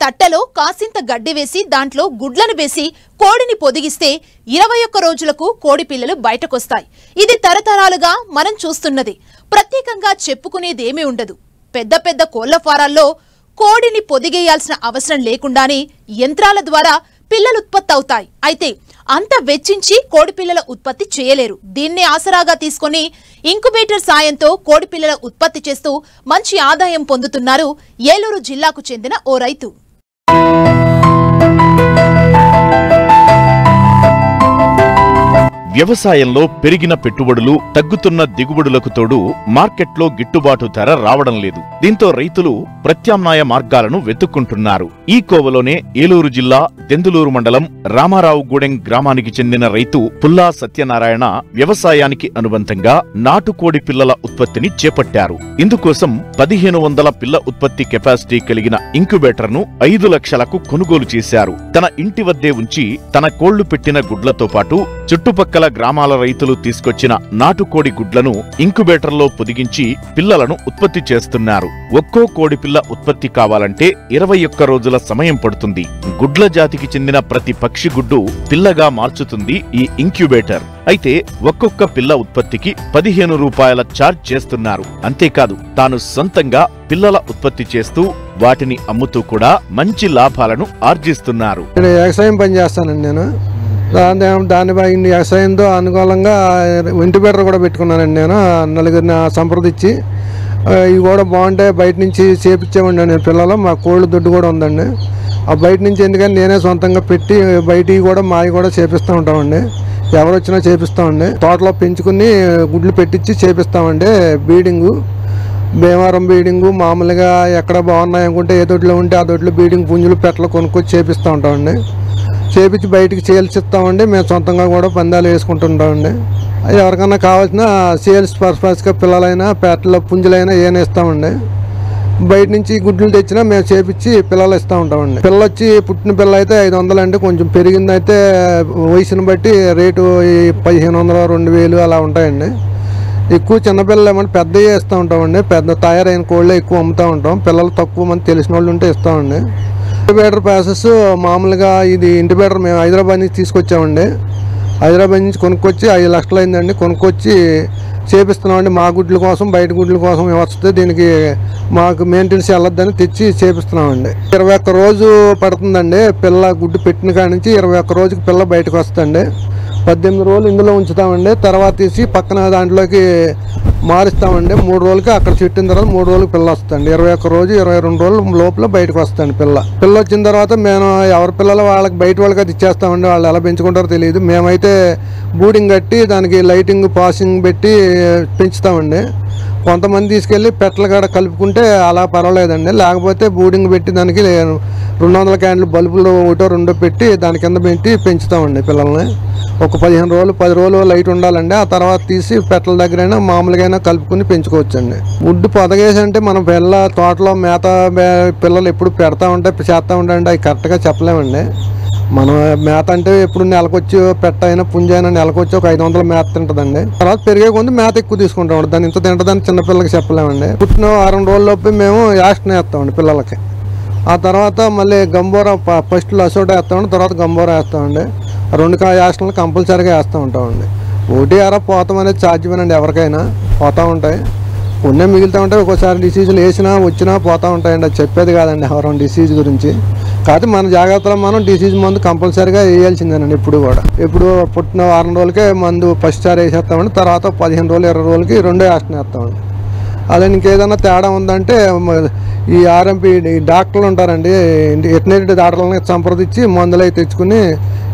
తట్టెలో కాసింత గడ్డి వేసి దాంట్లో గుడ్లను వేసి కోడిని పొదిగిస్తే 21 రోజులకు కోడి పిల్లలు బయటకొస్తాయి. ఇది తరతరాలుగా మనం చూస్తున్నది. ప్రత్యేకంగా చెప్పుకునేదేమీ ఉండదు. పెద్ద పెద్ద కోళ్ల ఫారాల్లో కోడిని పొదిగేయాల్సిన అవసరం లేకుండానే యంత్రాల ద్వారా పిల్లలు ఉత్పత్తి అవుతాయి. అయితే అంత వెచ్చించి కోడి పిల్లల ఉత్పత్తి చేయలేరు. దీన్నే ఆసరాగా తీసుకుని ఇంక్యుబేటర్ సాయంతో కోడి పిల్లల ఉత్పత్తి చేస్తూ మంచి ఆదాయం పొందుతున్నారు ఏలూరు జిల్లాకు చెందిన ఓ రైతు. వ్యవసాయంలో పెరిగిన పెట్టుబడులు, తగ్గుతున్న దిగుబడులకు తోడు మార్కెట్లో గిట్టుబాటు ధర రావడం లేదు. దీంతో రైతులు ప్రత్యామ్నాయ మార్గాలను వెతుక్కుంటున్నారు. ఈ కోవలోనే ఏలూరు జిల్లా దెందులూరు మండలం రామారావుగూడెం గ్రామానికి చెందిన రైతు పుల్లా సత్యనారాయణ వ్యవసాయానికి అనుబంధంగా నాటుకోడి పిల్లల ఉత్పత్తిని చేపట్టారు. ఇందుకోసం 1500 పిల్ల ఉత్పత్తి కెపాసిటీ కలిగిన ఇంక్యుబేటర్ ను 5 లక్షలకు కొనుగోలు చేశారు. తన ఇంటి వద్దే ఉంచి తన కోళ్లు పెట్టిన గుడ్లతో పాటు చుట్టుపక్కల గ్రామాల రైతులు తీసుకొచ్చిన నాటుకోడి గుడ్లను ఇంక్యుబేటర్లో పొదిగించి పిల్లలను ఉత్పత్తి చేస్తున్నారు. ఒక్కో కోడి పిల్ల ఉత్పత్తి కావాలంటే 21 రోజుల సమయం పడుతుంది. గుడ్ల జాతికి చెందిన ప్రతి పక్షి గుడ్డు పిల్లగా మార్చుతుంది ఈ ఇంక్యుబేటర్. అయితే ఒక్కొక్క పిల్ల ఉత్పత్తికి 15 రూపాయల ఛార్జ్ చేస్తున్నారు. అంతేకాదు తాను సొంతంగా పిల్లల ఉత్పత్తి చేస్తూ వాటిని అమ్ముతూ కూడా మంచి లాభాలను ఆర్జిస్తున్నారు. వ్యవసాయం పని చేస్తానండి నేను. దాని వ్యవసాయంతో అనుకూలంగా ఇంక్యుబేటర్ కూడా పెట్టుకున్నానండి. నేను నలుగురిని సంప్రదించి ఇవి కూడా బాగుంటాయి, బయట నుంచి చేపించామండి నేను పిల్లలు. మా కోళ్ళు దొడ్డు కూడా ఉందండి. ఆ బయట నుంచి ఎందుకంటే నేనే సొంతంగా పెట్టి బయటికి కూడా మావి కూడా చేపిస్తూ ఉంటామండి. ఎవరు వచ్చినా చేపిస్తామండి. తోటలో పెంచుకుని గుడ్లు పెట్టించి చేపిస్తామండి. బీడింగు, భీమవరం బీడింగు మామూలుగా ఎక్కడ బాగున్నాయి అనుకుంటే ఏ దొడ్లో ఉంటే ఆ దొడ్లో బీడింగ్ పుంజులు పెట్టలు కొనుక్కొచ్చి చేపిస్తూ ఉంటామండి. చేపించి బయటికి చేల్చిస్తామండి. మేము సొంతంగా కూడా పందాలు వేసుకుంటుంటామండి. ఎవరికన్నా కావాల్సిన సేల్స్ పర్పస్గా పిల్లలైనా పెట్టల పుంజులైనా ఏమైనా ఇస్తామండి. బయట నుంచి గుడ్లు తెచ్చినా మేము చేపించి పిల్లలు ఇస్తూ ఉంటామండి. పిల్ల వచ్చి పుట్టిన పిల్ల అయితే 500 అండి. కొంచెం పెరిగిందైతే వయసును బట్టి రేటు 1500, 2000 అలా ఉంటాయండి. ఎక్కువ చిన్నపిల్లలు ఏమంటే పెద్దవి ఇస్తూ ఉంటామండి. పెద్ద తయారైన కోళ్ళే ఎక్కువ అమ్ముతూ ఉంటాం. పిల్లలు తక్కువ మంది తెలిసిన వాళ్ళు ఉంటే ఇస్తామండి. ఇంక్యుబేటర్ ప్రాసెస్ మామూలుగా ఇది ఇంక్యుబేటర్ మేము హైదరాబాద్ నుంచి తీసుకొచ్చామండి. హైదరాబాద్ నుంచి కొనుక్కొచ్చి 5 లక్షలు అయిందండి. కొనుక్కొచ్చి చేపిస్తున్నామండి. మా గుడ్ల కోసం బయట గుడ్ల కోసం వస్తే దీనికి మాకు మెయింటెనెన్స్ వెళ్ళొద్దని తెచ్చి చేపిస్తున్నామండి. 21 రోజు పడుతుందండి. పిల్ల గుడ్డు పెట్టిన కాడి నుంచి 21 రోజుకి పిల్ల బయటకు వస్తుందండి. 18 రోజులు ఇందులో ఉంచుతామండి. తర్వాత తీసి పక్కన దాంట్లోకి మారుస్తామండి. 3 రోజులకి అక్కడ చుట్టిన తర్వాత 3 రోజులకి పిల్ల వస్తుంది. 21 రోజు 22 రోజుల లోపల బయటకు వస్తుంది పిల్ల వచ్చిన తర్వాత మేము ఎవరి పిల్లలు వాళ్ళకి బయట వాళ్ళకి అది ఇచ్చేస్తామండి. వాళ్ళు ఎలా పెంచుకుంటారో తెలియదు. మేమైతే బూడింగ్ కట్టి దానికి లైటింగ్ పాసింగ్ పెట్టి పెంచుతామండి. కొంతమంది తీసుకెళ్ళి పెట్టల కాడ కలుపుకుంటే అలా పర్వాలేదండి. లేకపోతే బూడింగ్ పెట్టి దానికి 200 క్యాండిల్ బల్బులు 1-2 పెట్టి దాని కింద పెట్టి పెంచుతామండి పిల్లల్ని. ఒక 15 రోజులు 10 రోజులు లైట్ ఉండాలండి. ఆ తర్వాత తీసి పెట్టల దగ్గరైనా మామూలుగా కలుపుకుని పెంచుకోవచ్చండి. వుడ్ పొదగేసి అంటే మనం తోటలో మేత పిల్లలు ఎప్పుడు పెడతా ఉంటాయి చేస్తూ ఉంటాయండి. అవి కరెక్ట్గా చెప్పలేమండి. మనం మేత అంటే ఎప్పుడు నెలకొచ్చి పెట్ట అయినా పుంజ అయినా నెలకొచ్చి ఒక 500 మేత తింటుందండి. తర్వాత పెరిగే కొంత మేత ఎక్కువ తీసుకుంటామండి. దాన్ని ఇంత తింటుందని చిన్నపిల్లలకి చెప్పలేమండి. పుట్టిన 6 రోజుల్లోపు మేము యాక్షన్ వేస్తామండి పిల్లలకి. ఆ తర్వాత మళ్ళీ గంబోరా ఫస్ట్ లసోటా వేస్తామండి. తర్వాత గంబోరా వేస్తామండి. 2 యాక్షన్లు కంపల్సరీగా వేస్తూ ఉంటామండి. 1 పోతాం అనేది సాధ్యమేనండి. ఎవరికైనా పోతూ ఉంటాయి. కొన్ని మిగులుతూ ఉంటాయి. ఒక్కోసారి డిసీజులు వేసినా వచ్చినా పోతూ ఉంటాయండి. అది చెప్పేది కాదండి ఎవరైనా డిసీజ్ గురించి. కాకపోతే మన జాగ్రత్తలో మనం డిసీజ్ మందు కంపల్సరీగా వేయాల్సిందేనండి. ఇప్పుడు కూడా ఇప్పుడు పుట్టిన 6 రోజులకే మందు ఫస్ట్ సారి వేసేస్తామండి. తర్వాత 15 రోజులు 20 రోజులకి 2 యాక్షన్ వేస్తామండి. అదే ఇంకేదైనా తేడా ఉందంటే ఈ ఆర్ఎంపీ డాక్టర్లు ఉంటారండి. వెటర్నరీ డాక్టర్లని సంప్రదించి మందులు అవి తెచ్చుకుని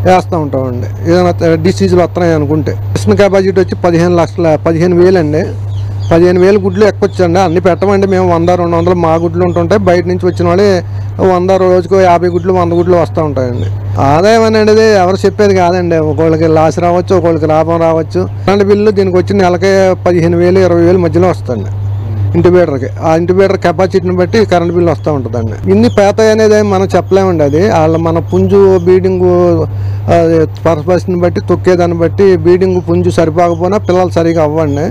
వేస్తూ ఉంటామండి. ఏదైనా డిసీజులు వస్తున్నాయి అనుకుంటే. కృష్ణ కెపాసిటీ వచ్చి 15,000 అండి. 15,000 గుడ్లు ఎక్కొచ్చండి. అన్ని పెట్టమండి. మేము 100-200 మా గుడ్లు ఉంటుంటాయి. బయట నుంచి వచ్చిన వాళ్ళే 100 రోజుకు 50 గుడ్లు 100 గుడ్లు వస్తూ ఉంటాయండి. ఆదాయం అనేది ఎవరు చెప్పేది కాదండి. ఒకళ్ళకి లాస్ రావచ్చు, ఒకళ్ళకి లాభం రావచ్చు. కరెంట్ బిల్లు దీనికి వచ్చి నెలకే 15,000, 20,000 మధ్యలో వస్తుంది ఇంక్యుబేటర్కి. ఆ ఇంక్యుబేటర్ కెపాసిటీని బట్టి కరెంట్ బిల్లు వస్తూ ఉంటుందండి. ఇన్ని పేత అనేది మనం చెప్పలేమండి. అది మన పుంజు బీడింగు పర్పస్ని బట్టి తొక్కేదాన్ని బట్టి బీడింగు పుంజు సరిపోకపోయినా పిల్లలు సరిగా అవ్వండి.